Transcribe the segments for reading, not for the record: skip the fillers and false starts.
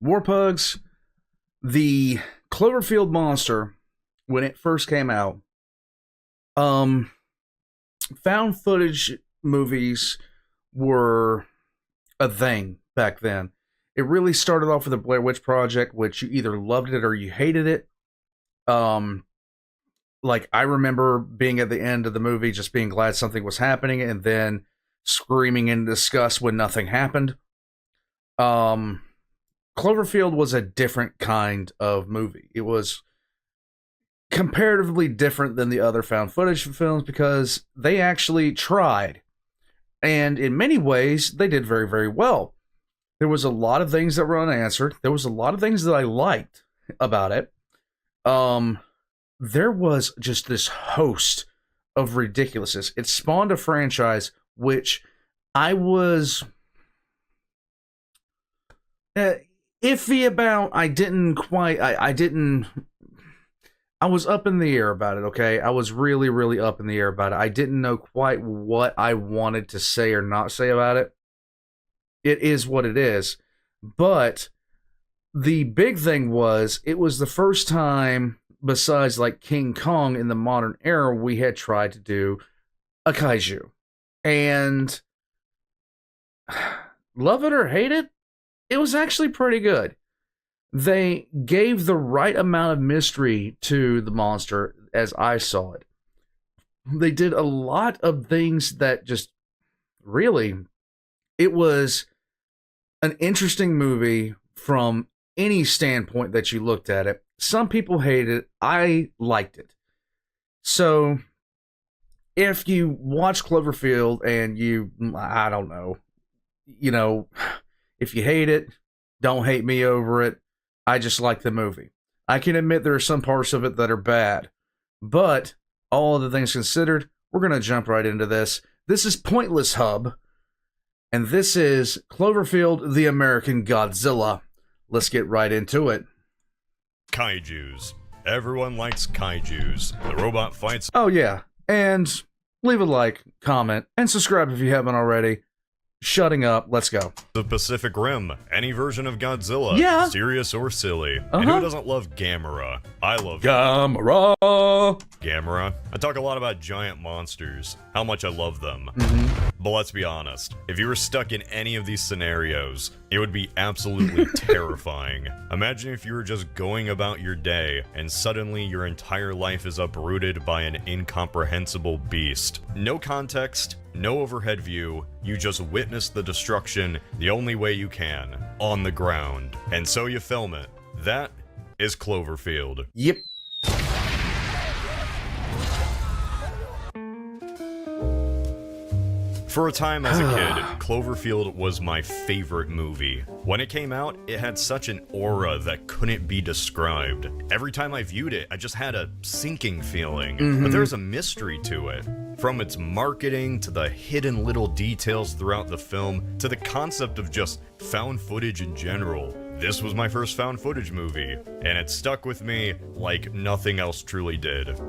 Warpugs, the Cloverfield monster, when it first came out, um, found footage movies were a thing back then. It really started off with the Blair Witch Project, which you either loved it or you hated it. Um, like I remember being at the end of the movie, just being glad something was happening, and then screaming in disgust when nothing happened. Um, Cloverfield was a different kind of movie. It was comparatively different than the other found footage films because they actually tried. And in many ways, they did very, very well. There was a lot of things that were unanswered. There was a lot of things that I liked about it. There was just this host of ridiculousness. It spawned a franchise which I was iffy about. I was up in the air about it, okay? I was really, really up in the air about it. I didn't know quite what I wanted to say or not say about it. It is what it is. But the big thing was, it was the first time, besides like King Kong in the modern era, we had tried to do a kaiju. And love it or hate it, it was actually pretty good. They gave the right amount of mystery to the monster as I saw it. They did a lot of things that just really, it was an interesting movie from any standpoint that you looked at it. Some people hated it. I liked it. So if you watch Cloverfield and I don't know, if you hate it, don't hate me over it. I just like the movie. I can admit there are some parts of it that are bad, but all other things considered, we're going to jump right into this. This is PointlessHub, and this is Cloverfield, the American Godzilla. Let's get right into it. Kaijus. Everyone likes kaijus. The robot fights. Oh yeah, and leave a like, comment, and subscribe if you haven't already. Shutting up, let's go. The Pacific Rim, any version of Godzilla, yeah, serious or silly. And who doesn't love Gamera? I love Gamera. Gamera. I talk a lot about giant monsters, how much I love them. But let's be honest, if you were stuck in any of these scenarios, it would be absolutely terrifying. Imagine if you were just going about your day, and suddenly your entire life is uprooted by an incomprehensible beast. No context, no overhead view, you just witness the destruction the only way you can, on the ground. And so you film it. That is Cloverfield. Yep. For a time as a kid, Cloverfield was my favorite movie. When it came out, it had such an aura that couldn't be described. Every time I viewed it, I just had a sinking feeling. But there's a mystery to it. From its marketing, to the hidden little details throughout the film, to the concept of just found footage in general. This was my first found footage movie, and it stuck with me like nothing else truly did.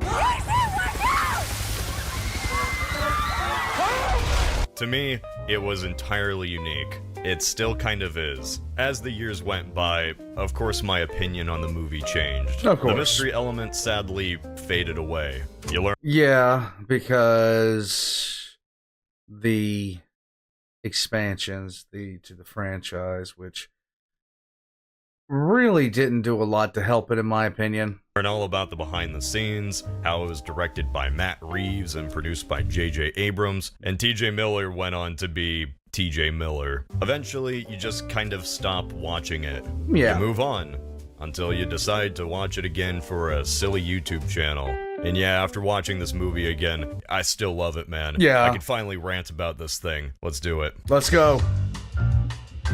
To me, it was entirely unique. It still kind of is. As the years went by, of course my opinion on the movie changed. Of course. The mystery element sadly faded away. You learn— Yeah, because the expansions to the franchise, which really didn't do a lot to help it, in my opinion. Learn all about the behind the scenes, how it was directed by Matt Reeves and produced by J.J. Abrams, and T.J. Miller went on to be T.J. Miller. Eventually, you just kind of stop watching it. Yeah. You move on, until you decide to watch it again for a silly YouTube channel. And yeah, after watching this movie again, I still love it, man. Yeah. I can finally rant about this thing. Let's do it. Let's go.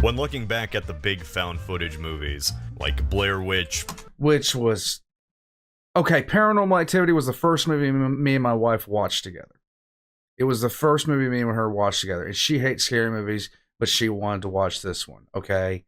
When looking back at the big found footage movies, like Blair Witch, which was... Okay, Paranormal Activity was the first movie me and my wife watched together. It was the first movie me and her watched together. And she hates scary movies, but she wanted to watch this one, okay?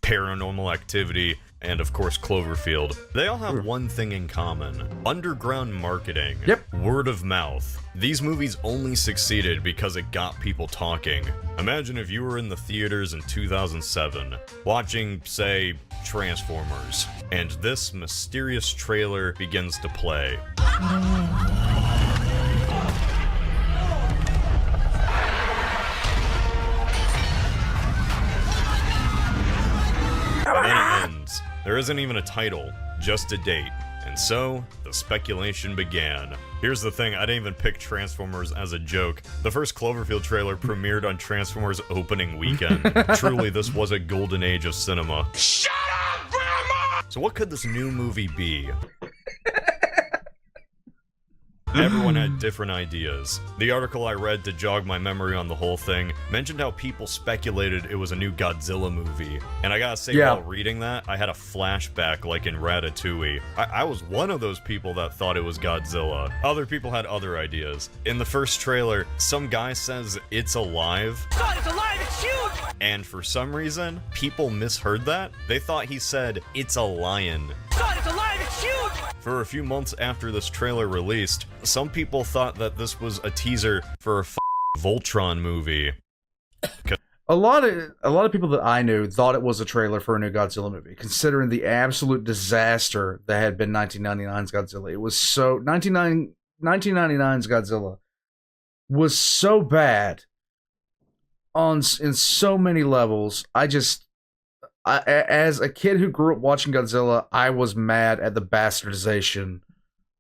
Paranormal Activity, and of course Cloverfield. They all have one thing in common: underground marketing. Yep. Word of mouth. These movies only succeeded because it got people talking. Imagine if you were in the theaters in 2007, watching, say, Transformers, and this mysterious trailer begins to play. And then it ends. There isn't even a title, just a date. And so, the speculation began. Here's the thing, I didn't even pick Transformers as a joke. The first Cloverfield trailer premiered on Transformers opening weekend. Truly, this was a golden age of cinema. Shut up, Grandma! So what could this new movie be? Everyone had different ideas. The article I read to jog my memory on the whole thing mentioned how people speculated it was a new Godzilla movie. And I gotta say, while reading that, I had a flashback like in Ratatouille. I was one of those people that thought it was Godzilla. Other people had other ideas. In the first trailer, some guy says it's alive. God, it's alive, it's huge! And for some reason, people misheard that. They thought he said, it's a lion. God, it's alive, it's huge! For a few months after this trailer released, some people thought that this was a teaser for a Voltron movie. A lot of people that I knew thought it was a trailer for a new Godzilla movie, considering the absolute disaster that had been 1999's Godzilla. It was so 1999's Godzilla was so bad in so many levels. As a kid who grew up watching Godzilla, I was mad at the bastardization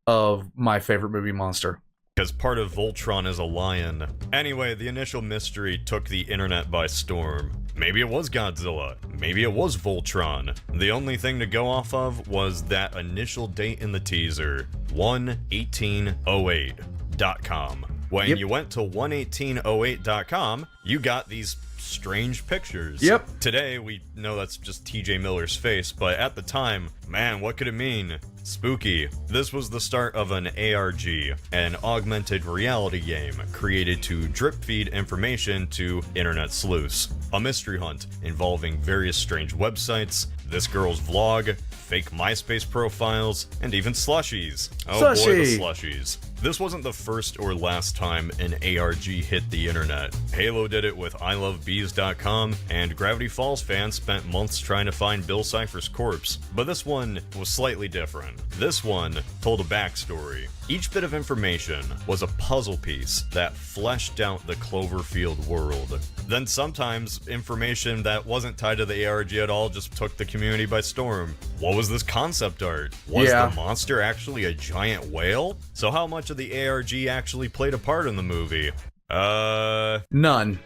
of my favorite movie monster. Because part of Voltron is a lion. Anyway, the initial mystery took the internet by storm. Maybe it was Godzilla. Maybe it was Voltron. The only thing to go off of was that initial date in the teaser, 1/1808.com. When you went to 1/1808.com, you got these strange pictures. Yep. Today, we know that's just TJ Miller's face, but at the time, man, what could it mean? Spooky. This was the start of an ARG, an augmented reality game created to drip feed information to internet sleuths. A mystery hunt involving various strange websites, this girl's vlog, fake MySpace profiles, and even slushies. Oh boy, the slushies. This wasn't the first or last time an ARG hit the internet. Halo did it with ilovebees.com, and Gravity Falls fans spent months trying to find Bill Cipher's corpse. But this one was slightly different. This one told a backstory. Each bit of information was a puzzle piece that fleshed out the Cloverfield world. Then sometimes information that wasn't tied to the ARG at all just took the community by storm. What was this concept art? Was the monster actually a giant whale? So how much of the ARG actually played a part in the movie? None.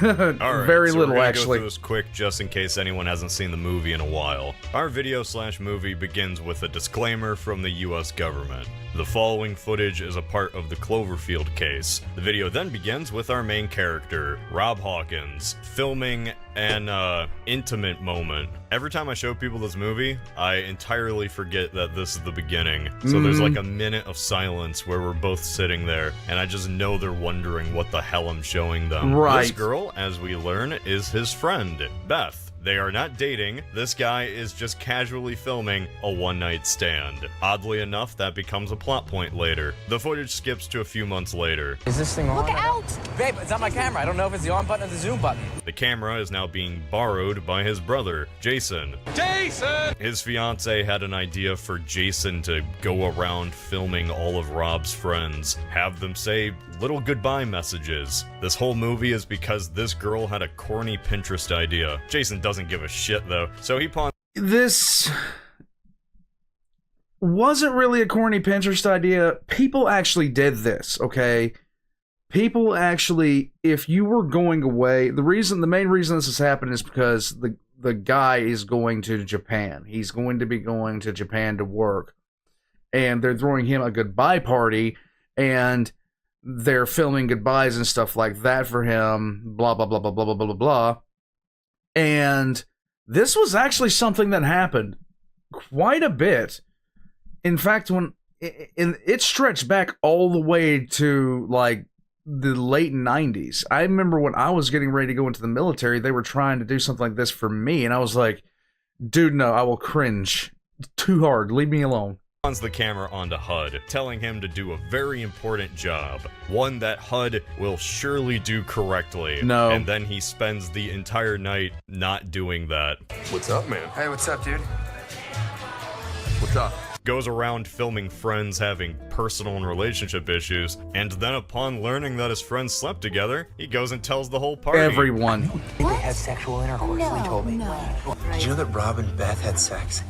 Alright, very so little, we're gonna actually. go through this quick just in case anyone hasn't seen the movie in a while. Our video/movie begins with a disclaimer from the US government. The following footage is a part of the Cloverfield case. The video then begins with our main character, Rob Hawkins, filming an intimate moment. Every time I show people this movie, I entirely forget that this is the beginning. So there's like a minute of silence where we're both sitting there, and I just know they're wondering what the hell I'm showing them. Right. This girl, as we learn, is his friend, Beth. They are not dating. This guy is just casually filming a one-night stand. Oddly enough, that becomes a plot point later. The footage skips to a few months later. Is this thing on? Look out! Babe, it's on my camera. I don't know if it's the on button or the zoom button. The camera is now being borrowed by his brother, Jason. Jason! His fiance had an idea for Jason to go around filming all of Rob's friends, have them say little goodbye messages. This whole movie is because this girl had a corny Pinterest idea. Jason doesn't give a shit though, so he pawned. This wasn't really a corny Pinterest idea. People actually did this, okay? People actually, if you were going away, the main reason this has happened is because the guy is going to Japan. He's going to be going to Japan to work, and they're throwing him a goodbye party, and they're filming goodbyes and stuff like that for him, blah, blah, blah, blah, blah, blah, blah, blah. And this was actually something that happened quite a bit. In fact, it stretched back all the way to like the late 90s. I remember when I was getting ready to go into the military, they were trying to do something like this for me, and I was like, Dude, no, I will cringe. Too hard. Leave me alone. The camera onto HUD, telling him to do a very important job, one that HUD will surely do correctly. No. And then he spends the entire night not doing that. What's up, man? Hey, what's up, dude? What's up? Goes around filming friends having personal and relationship issues, and then upon learning that his friends slept together, he goes and tells the whole party. Everyone. They had sexual intercourse, they told me. Did you know that Rob and Beth had sex?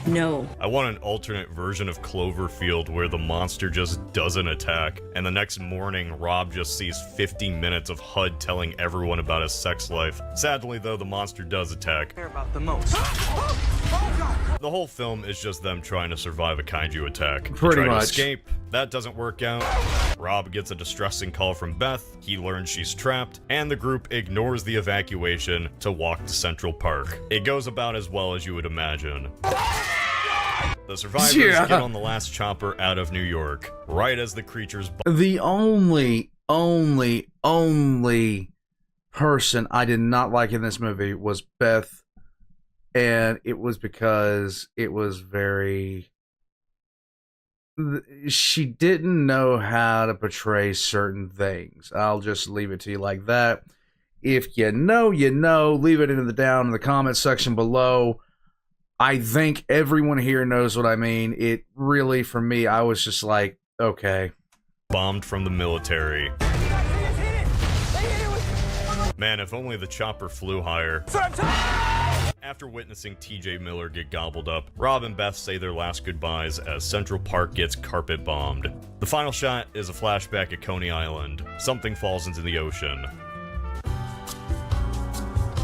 No. I want an alternate version of Cloverfield where the monster just doesn't attack, and the next morning Rob just sees 50 minutes of HUD telling everyone about his sex life. Sadly though, the monster does attack. Care about the most. The whole film is just them trying to survive a kaiju attack. They Pretty try to much. escape. That doesn't work out. Rob gets a distressing call from Beth. He learns she's trapped, and the group ignores the evacuation to walk to Central Park. It goes about as well as you would imagine. The survivors get on the last chopper out of New York, right as the creatures... The only person I did not like in this movie was Beth, and it was because it was very... She didn't know how to portray certain things. I'll just leave it to you like that. If you know, you know. Leave it down in the comment section below. I think everyone here knows what I mean. It really, for me, I was just like, okay. Bombed from the military. Man, if only the chopper flew higher. After witnessing TJ Miller get gobbled up, Rob and Beth say their last goodbyes as Central Park gets carpet bombed. The final shot is a flashback at Coney Island. Something falls into the ocean.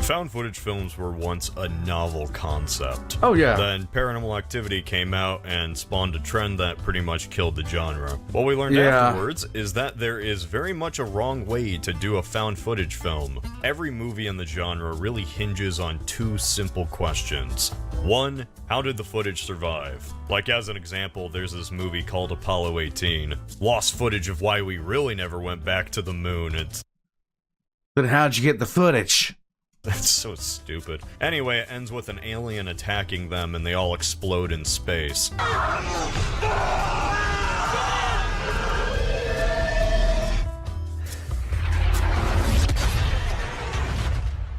Found footage films were once a novel concept. Oh yeah. Then Paranormal Activity came out and spawned a trend that pretty much killed the genre. What we learned afterwards is that there is very much a wrong way to do a found footage film. Every movie in the genre really hinges on two simple questions. One, how did the footage survive? Like as an example, there's this movie called Apollo 18. Lost footage of why we really never went back to the moon. Then how'd you get the footage? That's so stupid. Anyway, it ends with an alien attacking them and they all explode in space.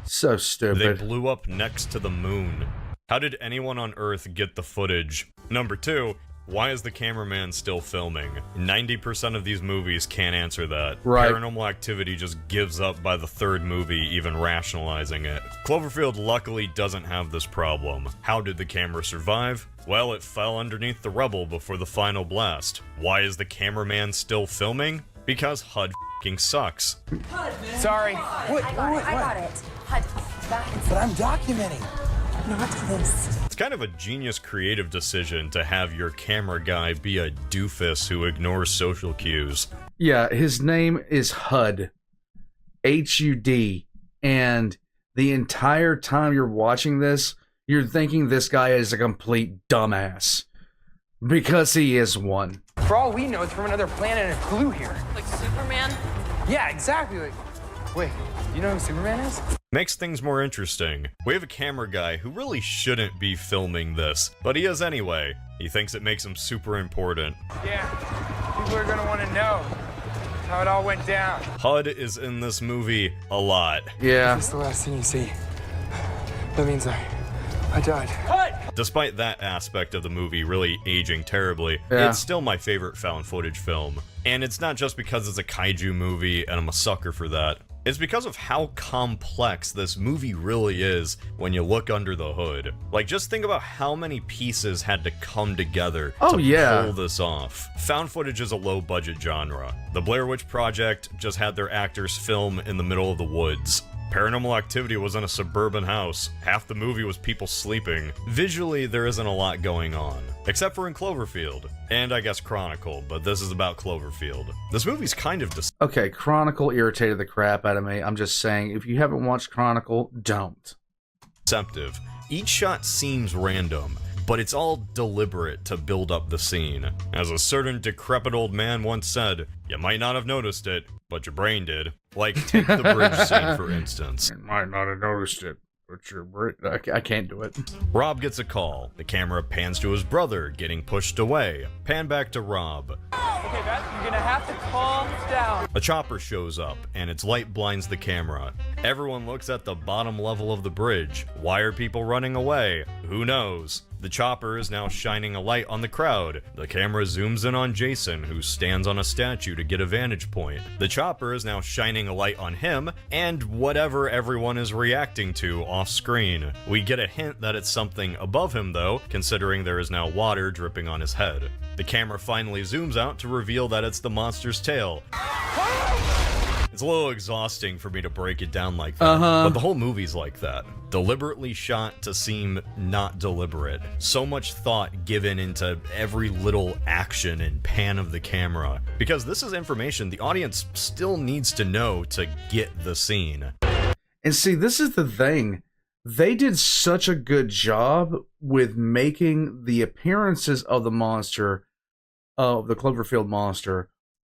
So stupid. They blew up next to the moon. How did anyone on Earth get the footage? Number two, why is the cameraman still filming? 90% of these movies can't answer that. Right. Paranormal Activity just gives up by the third movie, even rationalizing it. Cloverfield luckily doesn't have this problem. How did the camera survive? Well, it fell underneath the rubble before the final blast. Why is the cameraman still filming? Because HUD f***ing sucks. Sorry. What? I got it. HUD, back and But I'm documenting. not this. It's kind of a genius creative decision to have your camera guy be a doofus who ignores social cues. Yeah, his name is HUD. H-U-D. And the entire time you're watching this, you're thinking this guy is a complete dumbass. Because he is one. For all we know, it's from another planet and it flew here. Like Superman? Yeah, exactly. Wait, you know who Superman is? Makes things more interesting. We have a camera guy who really shouldn't be filming this, but he is anyway. He thinks it makes him super important. Yeah, people are gonna want to know how it all went down. HUD is in this movie a lot. Yeah. That's the last thing you see. That means I died. Despite that aspect of the movie really aging terribly, Yeah. it's still my favorite found footage film. And it's not just because it's a kaiju movie and I'm a sucker for that. It's because of how complex this movie really is when you look under the hood. Like, just think about how many pieces had to come together to pull this off. Found footage is a low-budget genre. The Blair Witch Project just had their actors film in the middle of the woods. Paranormal Activity was in a suburban house. Half the movie was people sleeping. Visually, there isn't a lot going on. Except for in Cloverfield. And I guess Chronicle, but this is about Cloverfield. This movie's kind of Okay, Chronicle irritated the crap out of me. I'm just saying, if you haven't watched Chronicle, don't. deceptive. Each shot seems random, but it's all deliberate to build up the scene. As a certain decrepit old man once said, you might not have noticed it, but your brain did. Like, take the bridge scene, for instance. You might not have noticed it, I can't do it. Rob gets a call. The camera pans to his brother, getting pushed away. Pan back to Rob. Okay, Beth, you're gonna have to calm down. A chopper shows up, and its light blinds the camera. Everyone looks at the bottom level of the bridge. Why are people running away? Who knows? The chopper is now shining a light on the crowd. The camera zooms in on Jason, who stands on a statue to get a vantage point. The chopper is now shining a light on him, and whatever everyone is reacting to off screen. We get a hint that it's something above him though, considering there is now water dripping on his head. The camera finally zooms out to reveal that it's the monster's tail. It's a little exhausting for me to break it down like that, but the whole movie's like that. Deliberately shot to seem not deliberate. So much thought given into every little action and pan of the camera. Because this is information the audience still needs to know to get the scene. And see, this is the thing. They did such a good job with making the appearances of the monster, of the Cloverfield monster,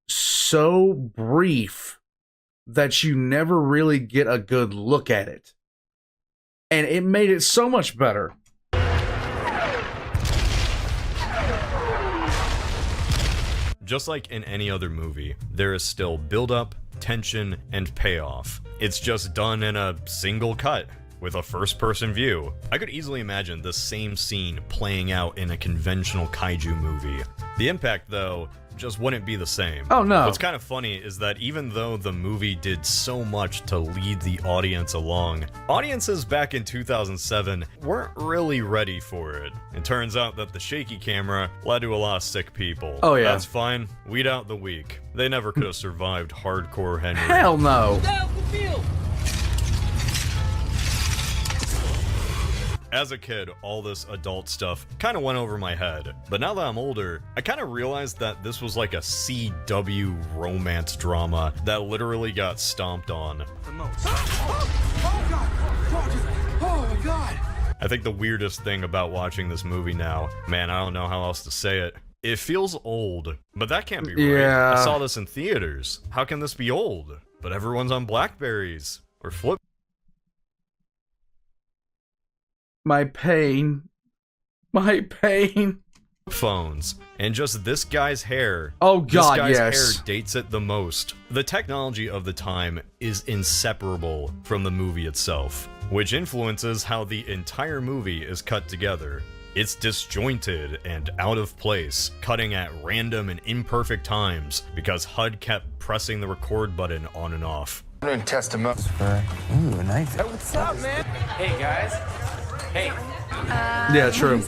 so brief that you never really get a good look at it. And it made it so much better. Just like in any other movie, there is still build-up, tension, and payoff. It's just done in a single cut, with a first-person view. I could easily imagine the same scene playing out in a conventional kaiju movie. The impact, though, just wouldn't be the same. Oh, no. What's kind of funny is that even though the movie did so much to lead the audience along, audiences back in 2007 weren't really ready for it. It turns out that the shaky camera led to a lot of sick people. Oh, yeah. That's fine. Weed out the weak. They never could have survived hardcore Henry. Hell no. As a kid, all this adult stuff kind of went over my head, but now that I'm older, I kind of realized that this was like a CW romance drama that literally got stomped on. Oh my god! I think the weirdest thing about watching this movie now, man, I don't know how else to say it, it feels old, but that can't be right. Yeah. I saw this in theaters. How can this be old? But everyone's on Blackberries, or flip My pain. phones, and just this guy's hair. Oh god, this guy's yes. hair dates it the most. The technology of the time is inseparable from the movie itself, which influences how the entire movie is cut together. It's disjointed and out of place, cutting at random and imperfect times because HUD kept pressing the record button on and off. I'm gonna test him up. Ooh, a knife. Hey, what's up, man? Hey, guys. Hey. Yeah, true.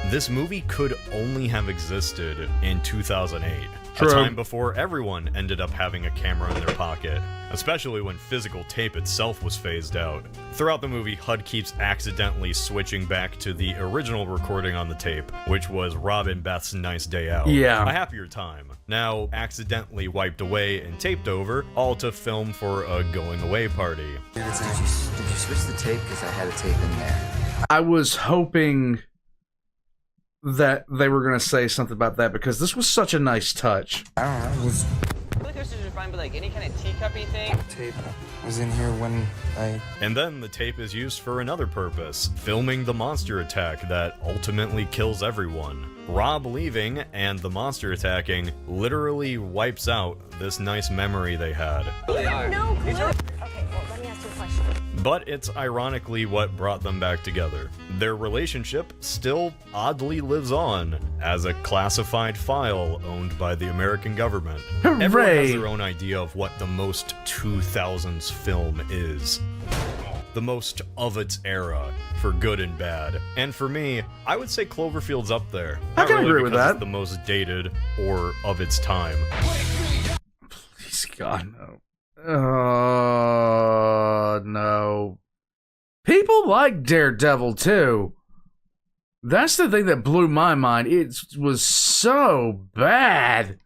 This movie could only have existed in 2008, True. a time before everyone ended up having a camera in their pocket, especially when physical tape itself was phased out. Throughout the movie, HUD keeps accidentally switching back to the original recording on the tape, which was Rob and Beth's nice day out. Yeah. A happier time. Now accidentally wiped away and taped over, all to film for a going away party. Did you switch the tape? Because I had a tape in there. I was hoping that they were going to say something about that because this was such a nice touch. I don't know. It was Roller coasters are fine, but like any kind of teacuppy thing. tape was in here when I... And then the tape is used for another purpose, filming the monster attack that ultimately kills everyone. Rob leaving and the monster attacking literally wipes out this nice memory they had. No, okay, well, let me ask you a question. But it's ironically what brought them back together. Their relationship still oddly lives on as a classified file owned by the American government. Everyone has Hooray! their own idea of what the most 2000s film is. The most of its era, for good and bad. And for me, I would say Cloverfield's up there. I Not can really agree with because that. It's the most dated or of its time. Please, God, no. No. People like Daredevil, too. That's the thing that blew my mind. It was so bad.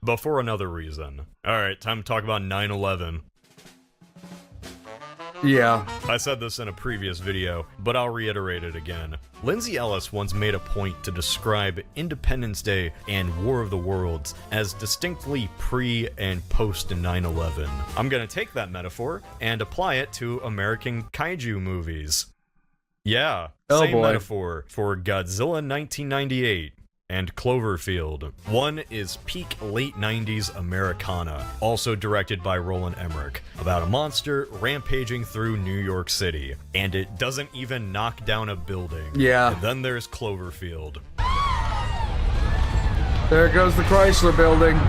But for another reason. Alright, time to talk about 9/11. Yeah. I said this in a previous video, but I'll reiterate it again. Lindsay Ellis once made a point to describe Independence Day and War of the Worlds as distinctly pre- and post-9/11. I'm gonna take that metaphor and apply it to American kaiju movies. Yeah, same metaphor for Godzilla 1998 and Cloverfield. One is peak late 90s Americana, also directed by Roland Emmerich, about a monster rampaging through New York City, and it doesn't even knock down a building. Yeah. And then there's Cloverfield. There goes the Chrysler Building.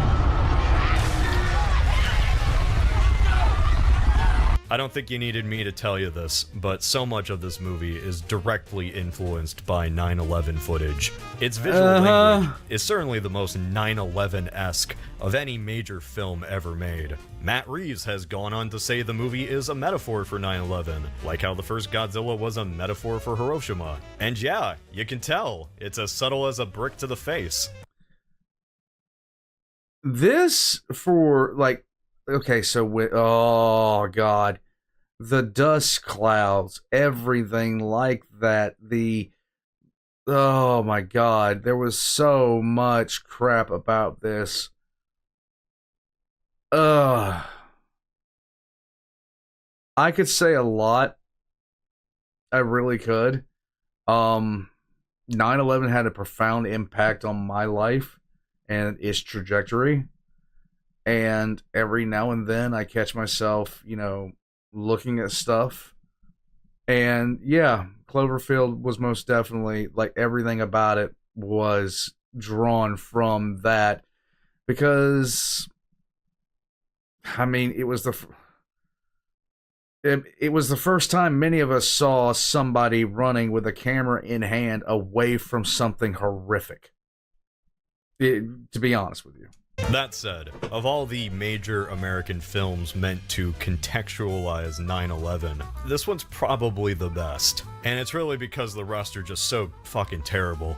I don't think you needed me to tell you this, but so much of this movie is directly influenced by 9/11 footage. Its visual language is certainly the most 9/11-esque of any major film ever made. Matt Reeves has gone on to say the movie is a metaphor for 9/11, like how the first Godzilla was a metaphor for Hiroshima. And yeah, you can tell, it's as subtle as a brick to the face. This, for, like, okay, so oh god, the dust clouds, everything like that, oh my god, there was so much crap about this. I could say a lot. I really could. 9/11 had a profound impact on my life and its trajectory. And every now and then I catch myself, looking at stuff. And yeah, Cloverfield was most definitely, like, everything about it was drawn from that. Because, I mean, it was the first time many of us saw somebody running with a camera in hand away from something horrific. To be honest with you. That said, of all the major American films meant to contextualize 9/11, this one's probably the best. And it's really because the rest are just so fucking terrible.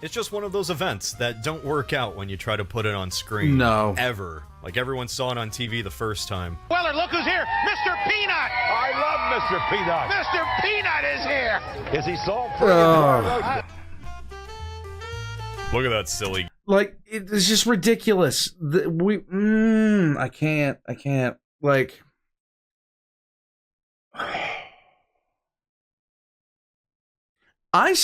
It's just one of those events that don't work out when you try to put it on screen. No. Ever. Like everyone saw it on TV the first time. Weller, look who's here! Mr. Peanut! I love Mr. Peanut. Mr. Peanut is here! Is he salt-free? Look at that silly. Like, it's just ridiculous. I can't, like.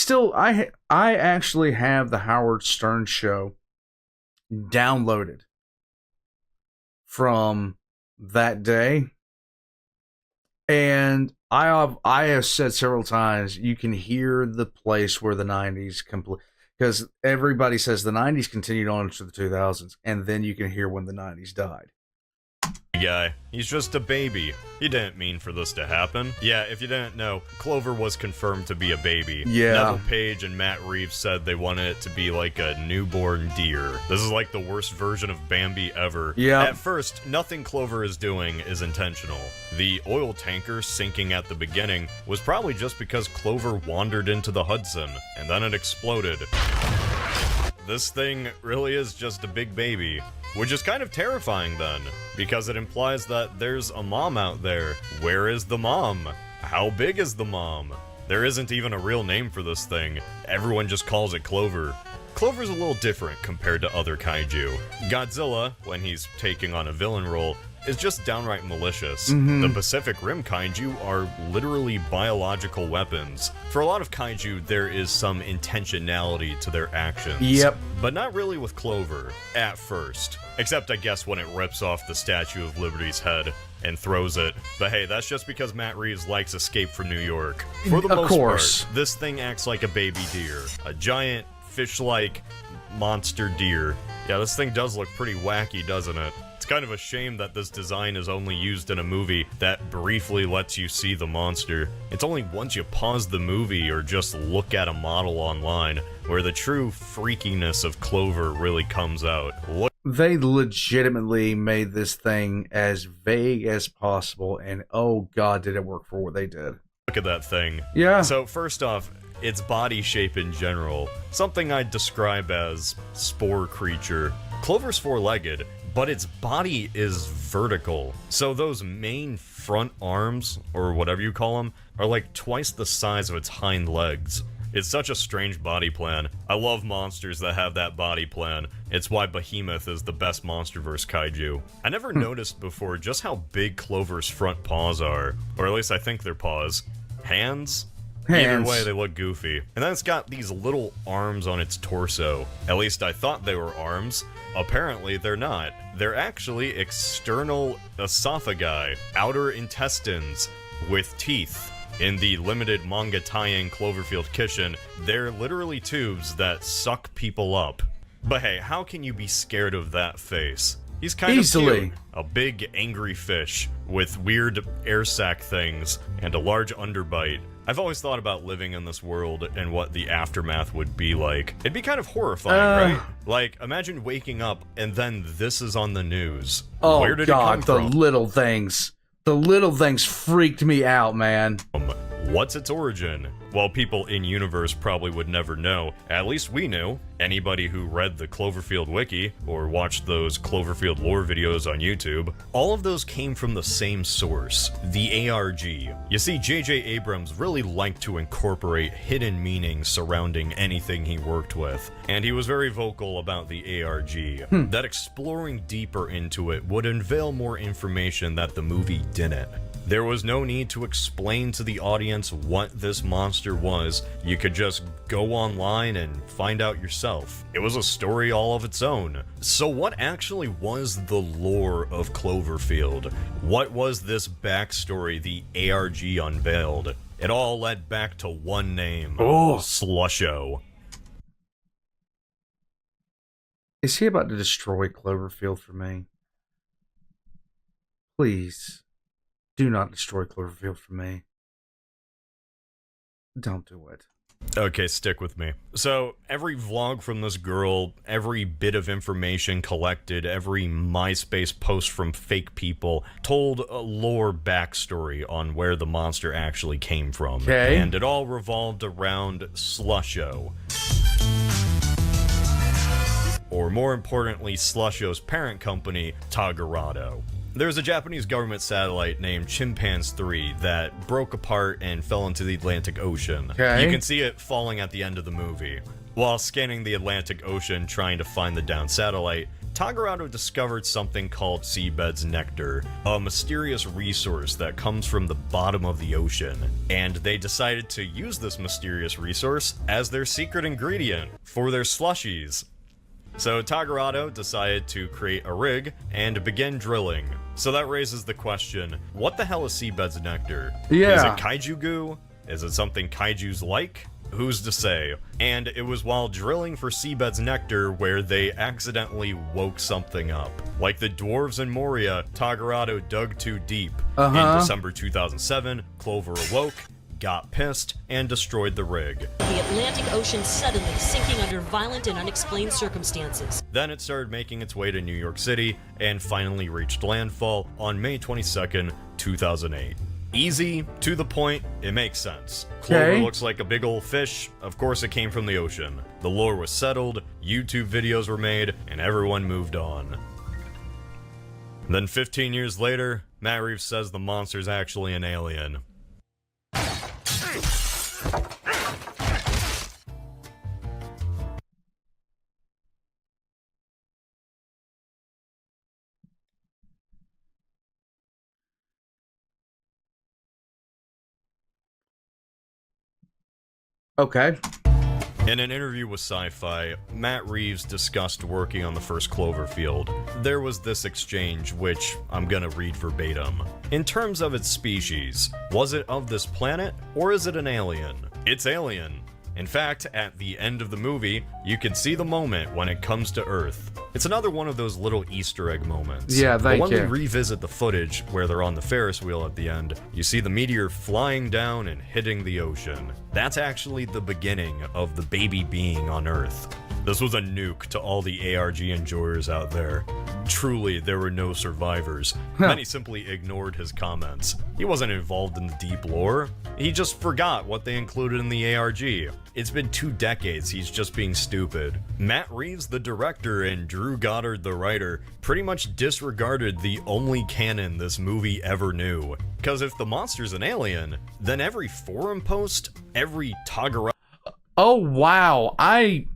I actually have the Howard Stern show downloaded from that day. And I have said several times, you can hear the place where the 90s complete. Because everybody says the 90s continued on into the 2000s, and then you can hear when the 90s died. Guy, he's just a baby. He didn't mean for this to happen. Yeah, if you didn't know, Clover was confirmed to be a baby. Yeah. Neville Page and Matt Reeves said they wanted it to be like a newborn deer. This is like the worst version of Bambi ever. Yeah. At first, nothing Clover is doing is intentional. The oil tanker sinking at the beginning was probably just because Clover wandered into the Hudson, and then it exploded. This thing really is just a big baby. Which is kind of terrifying then, because it implies that there's a mom out there. Where is the mom? How big is the mom? There isn't even a real name for this thing. Everyone just calls it Clover. Clover's a little different compared to other kaiju. Godzilla, when he's taking on a villain role, is just downright malicious. The Pacific Rim kaiju are literally biological weapons. For a lot of kaiju, there is some intentionality to their actions. Yep. But not really with Clover, at first. Except, I guess, when it rips off the Statue of Liberty's head and throws it. But hey, that's just because Matt Reeves likes Escape from New York. For the most part, this thing acts like a baby deer. A giant, fish-like monster deer. Yeah, this thing does look pretty wacky, doesn't it? It's kind of a shame that this design is only used in a movie that briefly lets you see the monster. It's only once you pause the movie or just look at a model online where the true freakiness of Clover really comes out. They legitimately made this thing as vague as possible, and oh god, did it work for what they did. Look at that thing. Yeah. So first off, its body shape in general, something I'd describe as spore creature. Clover's four-legged, but its body is vertical. So those main front arms, or whatever you call them, are like twice the size of its hind legs. It's such a strange body plan. I love monsters that have that body plan. It's why Behemoth is the best MonsterVerse kaiju. I never noticed before just how big Clover's front paws are. Or at least I think they're paws. Hands? Either way, they look goofy. And then it's got these little arms on its torso. At least I thought they were arms. Apparently, they're not. They're actually external esophagi, outer intestines, with teeth. In the limited manga tie-in Cloverfield Kitchen, they're literally tubes that suck people up. But hey, how can you be scared of that face? He's kind of cute. A big, angry fish with weird air sac things and a large underbite. I've always thought about living in this world and what the aftermath would be like. It'd be kind of horrifying, right? Like, imagine waking up and then this is on the news. Oh, where did God, it come from? The little things. The little things freaked me out, man. What's its origin? Well, people in-universe probably would never know. At least we knew. Anybody who read the Cloverfield wiki, or watched those Cloverfield lore videos on YouTube, all of those came from the same source, the ARG. You see, J.J. Abrams really liked to incorporate hidden meanings surrounding anything he worked with, and he was very vocal about the ARG, that exploring deeper into it would unveil more information that the movie didn't. There was no need to explain to the audience what this monster was. You could just go online and find out yourself. It was a story all of its own. So what actually was the lore of Cloverfield? What was this backstory the ARG unveiled? It all led back to one name, Slusho. Is he about to destroy Cloverfield for me? Please. Do not destroy Cloverfield for me. Don't do it. Okay, stick with me. So, every vlog from this girl, every bit of information collected, every MySpace post from fake people told a lore backstory on where the monster actually came from. Okay. And it all revolved around Slusho. Or more importantly, Slusho's parent company, Tagarado. There's a Japanese government satellite named Chimpanzee 3 that broke apart and fell into the Atlantic Ocean. Okay. You can see it falling at the end of the movie. While scanning the Atlantic Ocean trying to find the downed satellite, Tagarado discovered something called seabed's nectar, a mysterious resource that comes from the bottom of the ocean, and they decided to use this mysterious resource as their secret ingredient for their slushies. So Tagarado decided to create a rig and begin drilling. So that raises the question, what the hell is seabed's nectar? Yeah. Is it kaiju goo? Is it something kaijus like? Who's to say? And it was while drilling for seabed's nectar where they accidentally woke something up. Like the dwarves in Moria, Tagarado dug too deep. In December 2007, Clover awoke, got pissed, and destroyed the rig. The Atlantic Ocean suddenly sinking under violent and unexplained circumstances. Then it started making its way to New York City, and finally reached landfall on May 22nd, 2008. Easy, to the point, it makes sense. Clover looks like a big old fish, of course it came from the ocean. The lore was settled, YouTube videos were made, and everyone moved on. Then 15 years later, Matt Reeves says the monster's actually an alien. Okay. In an interview with Sci-Fi, Matt Reeves discussed working on the first Cloverfield. There was this exchange, which I'm gonna read verbatim. In terms of its species, was it of this planet, or is it an alien? It's alien. In fact, at the end of the movie, you can see the moment when it comes to Earth. It's another one of those little Easter egg moments. Yeah, But when you. we revisit the footage where they're on the Ferris wheel at the end, you see the meteor flying down and hitting the ocean. That's actually the beginning of the baby being on Earth. This was a nuke to all the ARG enjoyers out there. Truly, there were no survivors. Many simply ignored his comments. He wasn't involved in the deep lore. He just forgot what they included in the ARG. It's been 2 decades, he's just being stupid. Matt Reeves, the director, and Drew Goddard, the writer, pretty much disregarded the only canon this movie ever knew. Because if the monster's an alien, then every forum post, every Tagara— Oh wow, I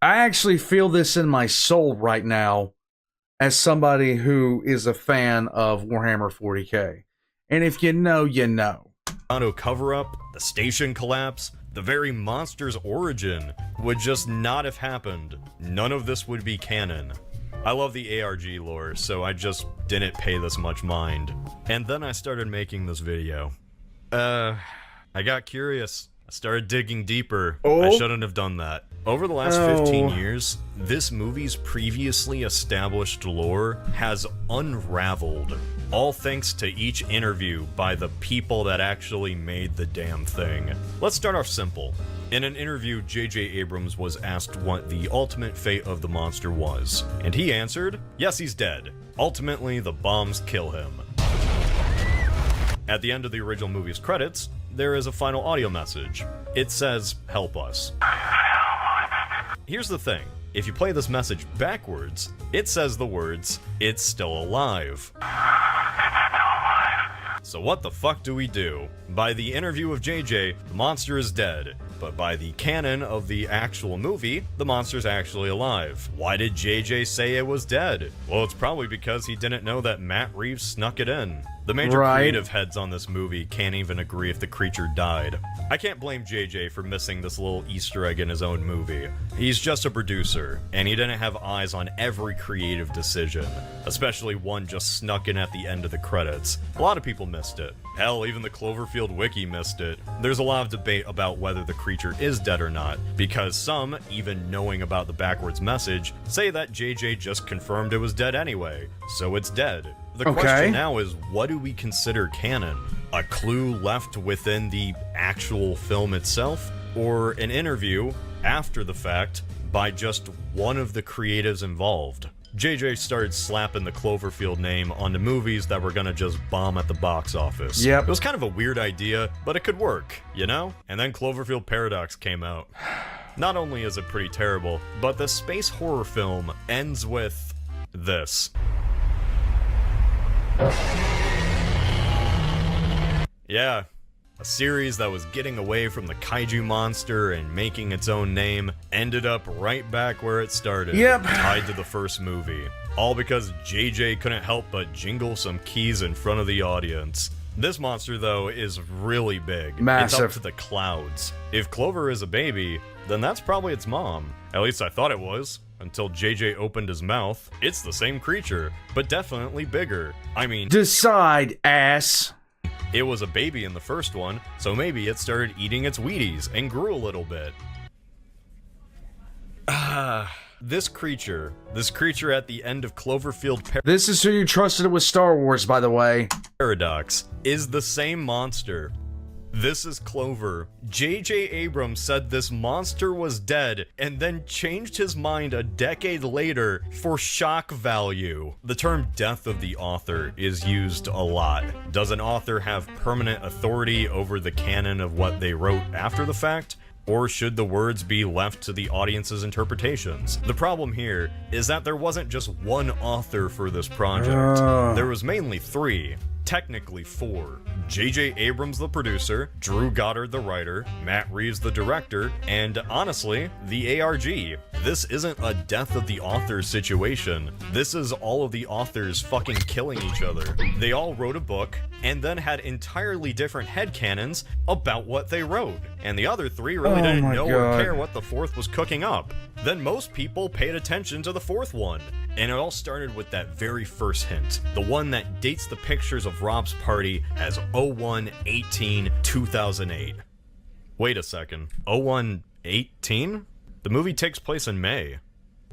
actually feel this in my soul right now as somebody who is a fan of Warhammer 40k. And if you know, you know. Auto cover-up, the station collapse, the very monster's origin would just not have happened. None of this would be canon. I love the ARG lore, so I just didn't pay this much mind. And then I started making this video. I got curious. I started digging deeper. I shouldn't have done that. Over the last 15 years, this movie's previously established lore has unraveled. All thanks to each interview by the people that actually made the damn thing. Let's start off simple. In an interview, J.J. Abrams was asked what the ultimate fate of the monster was, and he answered, yes, he's dead. Ultimately, the bombs kill him. At the end of the original movie's credits, there is a final audio message. It says, help us. Here's the thing. If you play this message backwards, it says the words, it's still alive. So what the fuck do we do? By the interview of JJ, the monster is dead. But by the canon of the actual movie, the monster's actually alive. Why did JJ say it was dead? Well, it's probably because he didn't know that Matt Reeves snuck it in. The major creative heads on this movie can't even agree if the creature died. I can't blame JJ for missing this little Easter egg in his own movie. He's just a producer, and he didn't have eyes on every creative decision, especially one just snuck in at the end of the credits. A lot of people missed it. Hell, even the Cloverfield wiki missed it. There's a lot of debate about whether the creature is dead or not, because some, even knowing about the backwards message, say that JJ just confirmed it was dead anyway, so it's dead. The question now is, what do we consider canon? A clue left within the actual film itself? Or an interview, after the fact, by just one of the creatives involved? JJ started slapping the Cloverfield name onto movies that were gonna just bomb at the box office. Yep. It was kind of a weird idea, but it could work, you know? And then Cloverfield Paradox came out. Not only is it pretty terrible, but the space horror film ends with this. Yeah, a series that was getting away from the kaiju monster and making its own name ended up right back where it started, tied to the first movie. All because JJ couldn't help but jingle some keys in front of the audience. This monster, though, is really big. Massive. It's up to the clouds. If Clover is a baby, then that's probably its mom. At least I thought it was. Until JJ opened his mouth. It's the same creature, but definitely bigger. I mean, decide, ass. It was a baby in the first one, so maybe it started eating its Wheaties and grew a little bit. This creature at the end of Cloverfield This is who you trusted with Star Wars, by the way. Paradox is the same monster. This is Clover. J.J. Abrams said this monster was dead and then changed his mind a decade later for shock value. The term death of the author is used a lot. Does an author have permanent authority over the canon of what they wrote after the fact? Or should the words be left to the audience's interpretations? The problem here is that there wasn't just one author for this project. There was mainly 3. Technically 4. J.J. Abrams the producer, Drew Goddard the writer, Matt Reeves the director, and honestly, the ARG. This isn't a death of the author situation. This is all of the authors fucking killing each other. They all wrote a book, and then had entirely different headcanons about what they wrote. And the other 3 really didn't know or care what the 4th was cooking up. Then most people paid attention to the 4th one. And it all started with that very first hint. The one that dates the pictures of Rob's party as 01/18/2008. Wait a second. 01/18? The movie takes place in May.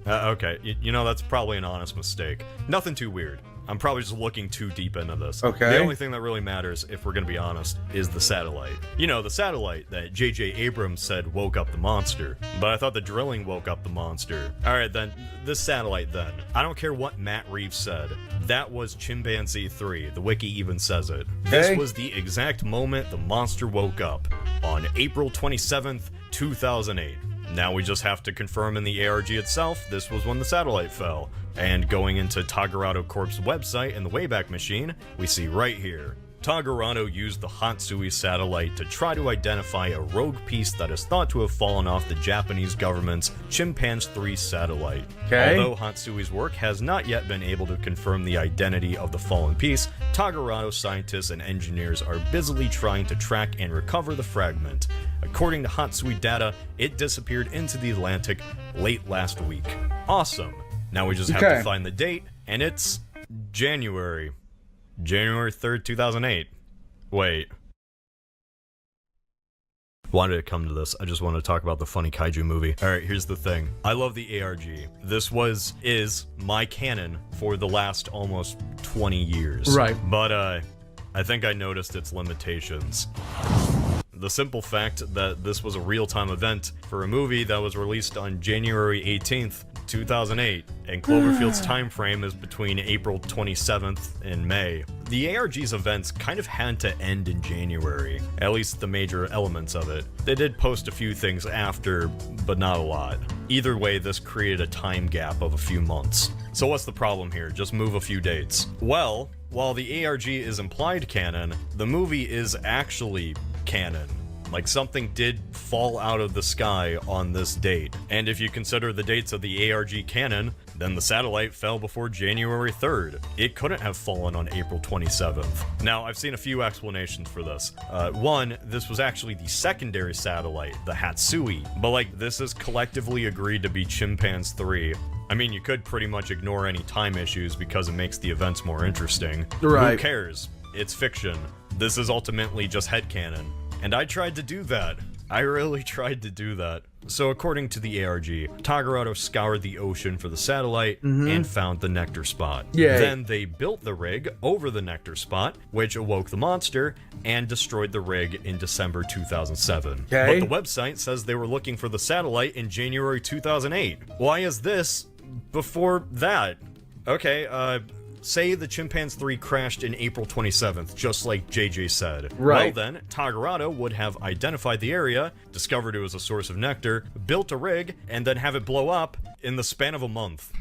Okay, you know, that's probably an honest mistake. Nothing too weird. I'm probably just looking too deep into this. Okay. The only thing that really matters, if we're gonna be honest, is the satellite. You know, the satellite that J.J. Abrams said woke up the monster. But I thought the drilling woke up the monster. Alright then, this satellite then. I don't care what Matt Reeves said. That was Chimpanzee 3. The wiki even says it. This was the exact moment the monster woke up. On April 27th, 2008. Now we just have to confirm in the ARG itself, this was when the satellite fell. And going into Tagarado Corp's website in the Wayback Machine, we see right here, Tagarado used the Hatsui satellite to try to identify a rogue piece that is thought to have fallen off the Japanese government's Chimpanzee 3 satellite. Okay. Although Hatsui's work has not yet been able to confirm the identity of the fallen piece, Tagarado scientists and engineers are busily trying to track and recover the fragment. According to Hatsui data, it disappeared into the Atlantic late last week. Awesome. Now we just have to find the date, and it's January 3rd, 2008. Wait. Why did it come to this? I just want to talk about the funny kaiju movie. Alright, here's the thing. I love the ARG. This is my canon for the last almost 20 years. Right. But, I think I noticed its limitations. The simple fact that this was a real-time event for a movie that was released on January 18th, 2008, and Cloverfield's time frame is between April 27th and May. The ARG's events kind of had to end in January, at least the major elements of it. They did post a few things after, but not a lot. Either way, this created a time gap of a few months. So what's the problem here? Just move a few dates. Well, while the ARG is implied canon, the movie is actually canon. Like, something did fall out of the sky on this date. And if you consider the dates of the ARG canon, then the satellite fell before January 3rd. It couldn't have fallen on April 27th. Now, I've seen a few explanations for this. One, this was actually the secondary satellite, the Hatsui. But, like, this is collectively agreed to be Chimpanzee 3. I mean, you could pretty much ignore any time issues because it makes the events more interesting. Right. Who cares? It's fiction. This is ultimately just headcanon. And I tried to do that. I really tried to do that. So according to the ARG, Tagarado scoured the ocean for the satellite and found the nectar spot. Yay. Then they built the rig over the nectar spot, which awoke the monster and destroyed the rig in December 2007. Okay. But the website says they were looking for the satellite in January 2008. Why is this before that? Okay, say the Chimpanzee 3 crashed in April 27th, just like JJ said. Right. Well then, Tagarado would have identified the area, discovered it was a source of nectar, built a rig, and then have it blow up in the span of a month.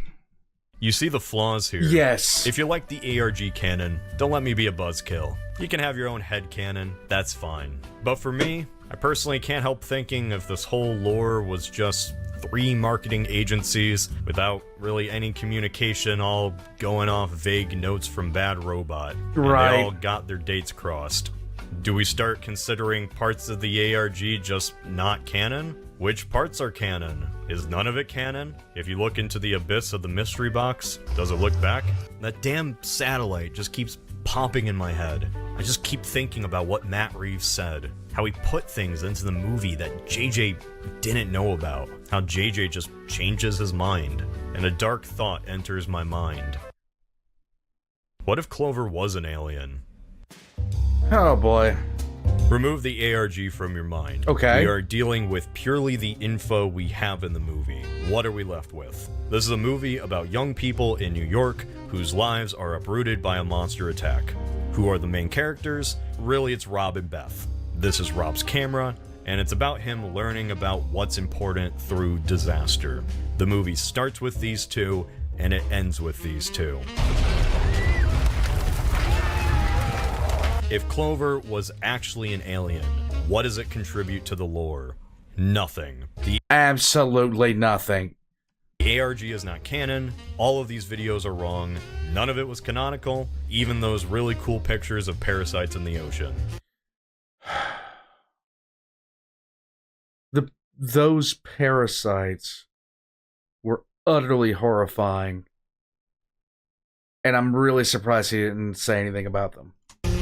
You see the flaws here. Yes. If you like the ARG canon, don't let me be a buzzkill. You can have your own head canon, that's fine. But for me, I personally can't help thinking if this whole lore was just 3 marketing agencies without really any communication, all going off vague notes from Bad Robot. Right. And they all got their dates crossed. Do we start considering parts of the ARG just not canon? Which parts are canon? Is none of it canon? If you look into the abyss of the mystery box, does it look back? That damn satellite just keeps popping in my head. I just keep thinking about what Matt Reeves said. How he put things into the movie that JJ didn't know about. How JJ just changes his mind. And a dark thought enters my mind. What if Clover was an alien? Oh boy. Remove the ARG from your mind. Okay. We are dealing with purely the info we have in the movie. What are we left with? This is a movie about young people in New York whose lives are uprooted by a monster attack. Who are the main characters? Really, it's Rob and Beth. This is Rob's camera, and it's about him learning about what's important through disaster. The movie starts with these two, and it ends with these two. If Clover was actually an alien, what does it contribute to the lore? Nothing. The Absolutely nothing. ARG is not canon, all of these videos are wrong, none of it was canonical, even those really cool pictures of parasites in the ocean. Those parasites were utterly horrifying. And I'm really surprised he didn't say anything about them.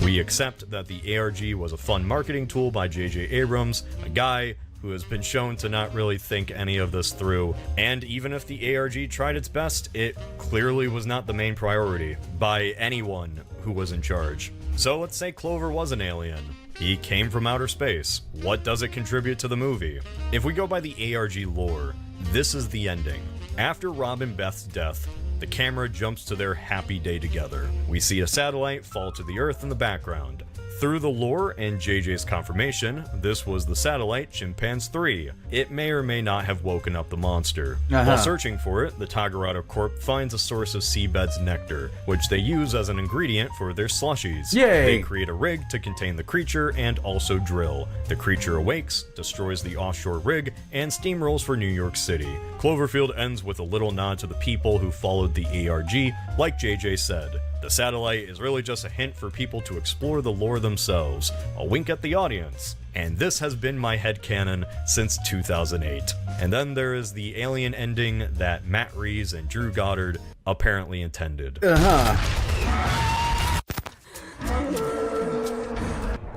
We accept that the ARG was a fun marketing tool by J.J. Abrams, a guy who has been shown to not really think any of this through, and even if the ARG tried its best, it clearly was not the main priority by anyone who was in charge. So let's say Clover was an alien. He came from outer space. What does it contribute to the movie? If we go by the ARG lore, this is the ending. After Rob and Beth's death, the camera jumps to their happy day together. We see a satellite fall to the Earth in the background. Through the lore and JJ's confirmation, this was the satellite Chimpanzee 3. It may or may not have woken up the monster. While searching for it, the Tagarado Corp finds a source of seabed's nectar, which they use as an ingredient for their slushies. Yay! They create a rig to contain the creature and also drill. The creature awakes, destroys the offshore rig, and steamrolls for New York City. Cloverfield ends with a little nod to the people who followed the ARG, like JJ said. The satellite is really just a hint for people to explore the lore themselves, a wink at the audience. And this has been my headcanon since 2008. And then there is the alien ending that Matt Reeves and Drew Goddard apparently intended.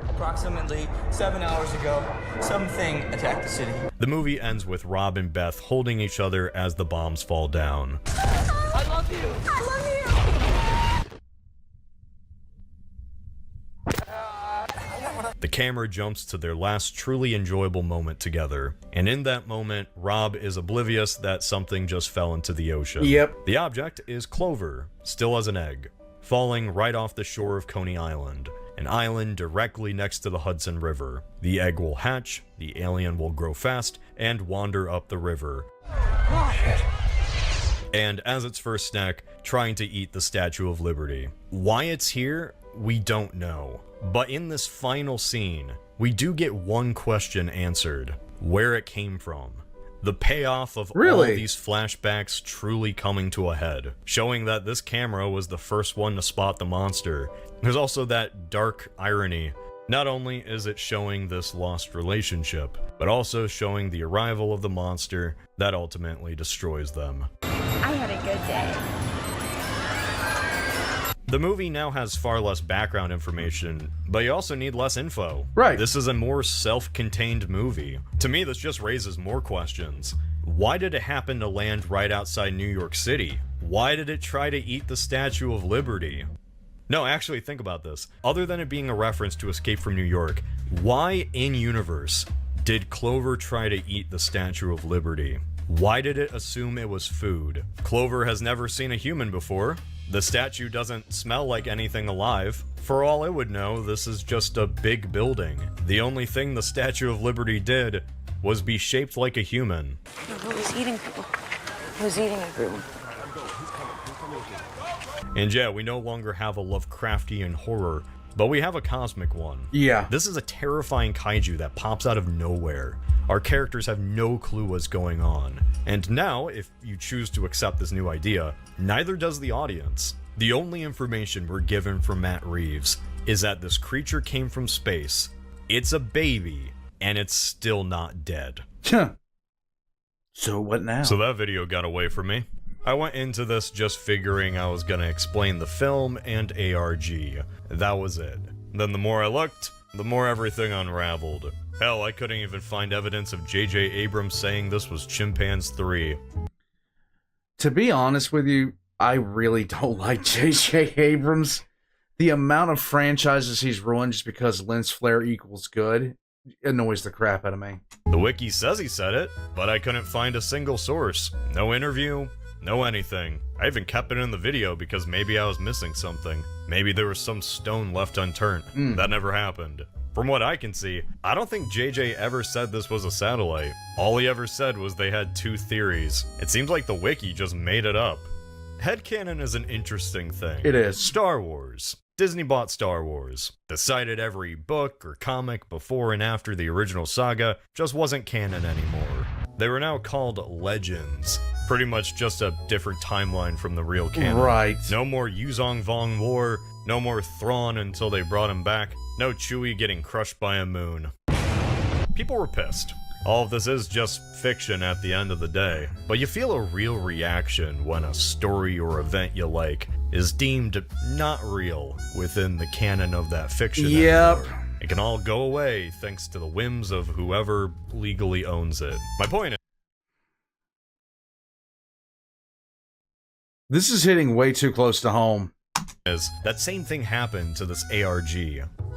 Approximately 7 hours ago, something attacked the city. The movie ends with Rob and Beth holding each other as the bombs fall down. I love you! I love you! The camera jumps to their last truly enjoyable moment together, and in that moment, Rob is oblivious that something just fell into the ocean. Yep. The object is Clover, still as an egg, falling right off the shore of Coney Island, an island directly next to the Hudson River. The egg will hatch, the alien will grow fast, and wander up the river. And as its first snack, trying to eat the Statue of Liberty. Why it's here, we don't know. But in this final scene, we do get one question answered: where it came from. The payoff of all of these flashbacks truly coming to a head, showing that this camera was the first one to spot the monster. There's also that dark irony. Not only is it showing this lost relationship, but also showing the arrival of the monster that ultimately destroys them. I had a good day. The movie now has far less background information, but you also need less info. Right. This is a more self-contained movie. To me, this just raises more questions. Why did it happen to land right outside New York City? Why did it try to eat the Statue of Liberty? No, actually, think about this. Other than it being a reference to Escape from New York, why in-universe did Clover try to eat the Statue of Liberty? Why did it assume it was food? Clover has never seen a human before. The statue doesn't smell like anything alive. For all it would know, this is just a big building. The only thing the Statue of Liberty did was be shaped like a human. Who was eating people? Who was eating everyone? And yeah, we no longer have a Lovecraftian horror, but we have a cosmic one. Yeah. This is a terrifying kaiju that pops out of nowhere. Our characters have no clue what's going on. And now, if you choose to accept this new idea, neither does the audience. The only information we're given from Matt Reeves is that this creature came from space, it's a baby, and it's still not dead. So what now? So that video got away from me. I went into this just figuring I was gonna explain the film and ARG. That was it. Then the more I looked, the more everything unraveled. Hell, I couldn't even find evidence of J.J. Abrams saying this was Chimpanzee 3. To be honest with you, I really don't like J.J. Abrams. The amount of franchises he's ruined just because lens flare equals good annoys the crap out of me. The wiki says he said it, but I couldn't find a single source. No interview, no anything. I even kept it in the video because maybe I was missing something. Maybe there was some stone left unturned. That never happened. From what I can see, I don't think JJ ever said this was a satellite. All he ever said was they had two theories. It seems like the wiki just made it up. Headcanon is an interesting thing. It is. Star Wars. Disney bought Star Wars. Decided every book or comic before and after the original saga just wasn't canon anymore. They were now called Legends. Pretty much just a different timeline from the real canon. Right. No more Yuzong Vong War, no more Thrawn until they brought him back, no Chewie getting crushed by a moon. People were pissed. All of this is just fiction at the end of the day, but you feel a real reaction when a story or event you like is deemed not real within the canon of that fiction anymore. It can all go away thanks to the whims of whoever legally owns it. My point This is hitting way too close to home. is that same thing happened to this ARG.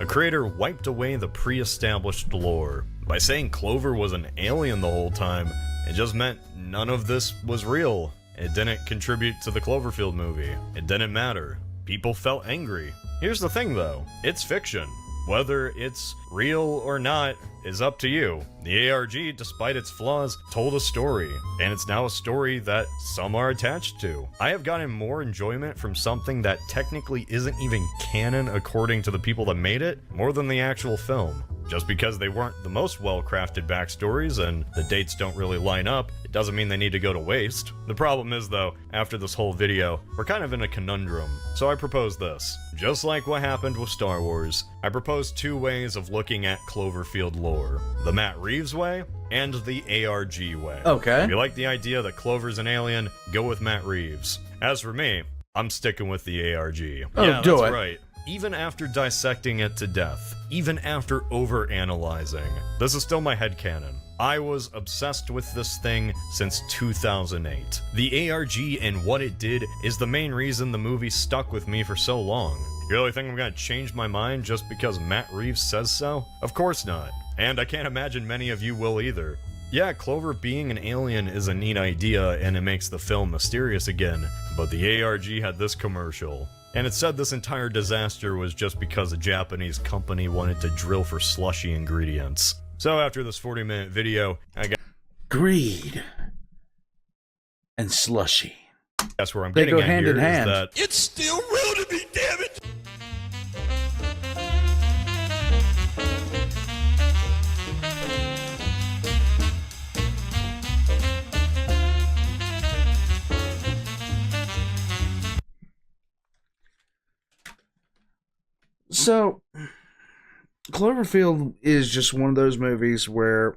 A creator wiped away the pre-established lore. By saying Clover was an alien the whole time, it just meant none of this was real. It didn't contribute to the Cloverfield movie. It didn't matter. People felt angry. Here's the thing though, it's fiction. Whether it's real or not is up to you. The ARG, despite its flaws, told a story, and it's now a story that some are attached to. I have gotten more enjoyment from something that technically isn't even canon according to the people that made it, more than the actual film. Just because they weren't the most well-crafted backstories and the dates don't really line up, it doesn't mean they need to go to waste. The problem is though, after this whole video, we're kind of in a conundrum. So I propose this. Just like what happened with Star Wars, I propose two ways of looking at Cloverfield lore. The Matt Reeves way, and the ARG way. Okay. If you like the idea that Clover's an alien, go with Matt Reeves. As for me, I'm sticking with the ARG. Oh, yeah, do that's it. right. Even after dissecting it to death, even after over-analyzing, this is still my headcanon. I was obsessed with this thing since 2008. The ARG and what it did is the main reason the movie stuck with me for so long. You really think I'm gonna change my mind just because Matt Reeves says so? Of course not. And I can't imagine many of you will either. Yeah, Clover being an alien is a neat idea and it makes the film mysterious again, but the ARG had this commercial. And it said this entire disaster was just because a Japanese company wanted to drill for slushy ingredients. So after this 40-minute video, I Greed and slushy. guess where I'm They getting go at hand here in is hand. that It's still real to me, damn it! So, Cloverfield is just one of those movies where,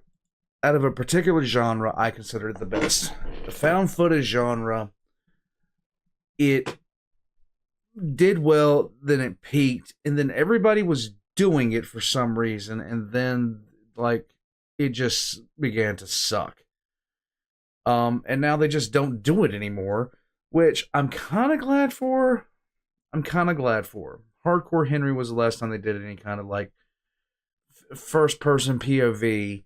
out of a particular genre, I consider it the best. The found footage genre, it did well, then it peaked, and then everybody was doing it for some reason, and then, like, it just began to suck. And now they just don't do it anymore, which I'm kind of glad for. Hardcore Henry was the last time they did any kind of like first person POV.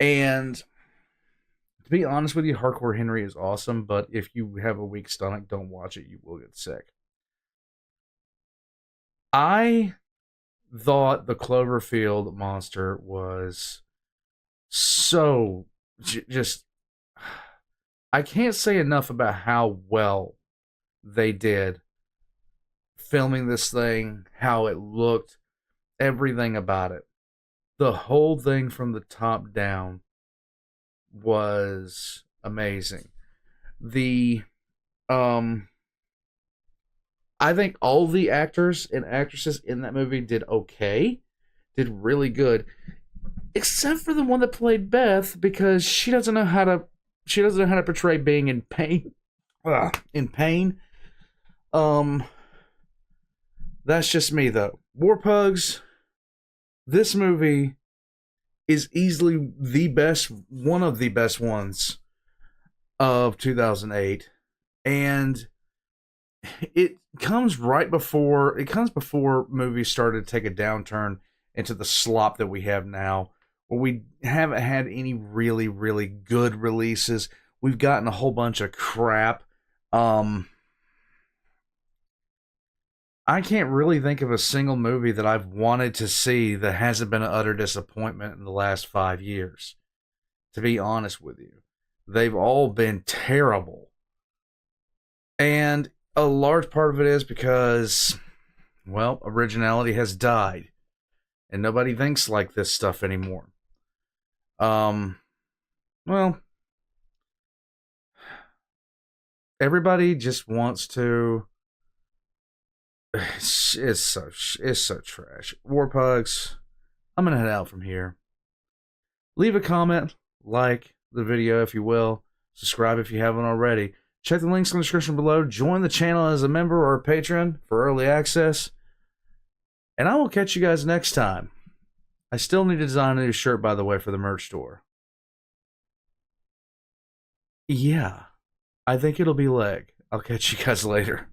And to be honest with you, Hardcore Henry is awesome, but if you have a weak stomach, don't watch it. You will get sick. I thought the Cloverfield monster was so just, I can't say enough about how well they did filming this thing, how it looked, everything about it. The whole thing from the top down was amazing. I think all the actors and actresses in that movie did okay, did really good, except for the one that played Beth, because she doesn't know how to portray being in pain. That's just me, though. Warpugs, this movie is easily the best, one of the best ones of 2008. And it comes before movies started to take a downturn into the slop that we have now, where we haven't had any really, really good releases. We've gotten a whole bunch of crap. I can't really think of a single movie that I've wanted to see that hasn't been an utter disappointment in the last 5 years. To be honest with you, they've all been terrible. And a large part of it is because, well, originality has died. And nobody thinks like this stuff anymore. Well, everybody just wants to. It's so trash. Warpugs, I'm gonna head out from here. Leave a comment, like the video if you will, subscribe if you haven't already. Check the links in the description below. Join the channel as a member or a patron for early access. And I will catch you guys next time. I still need to design a new shirt, by the way, for the merch store. Yeah, I think it'll be leg. I'll catch you guys later.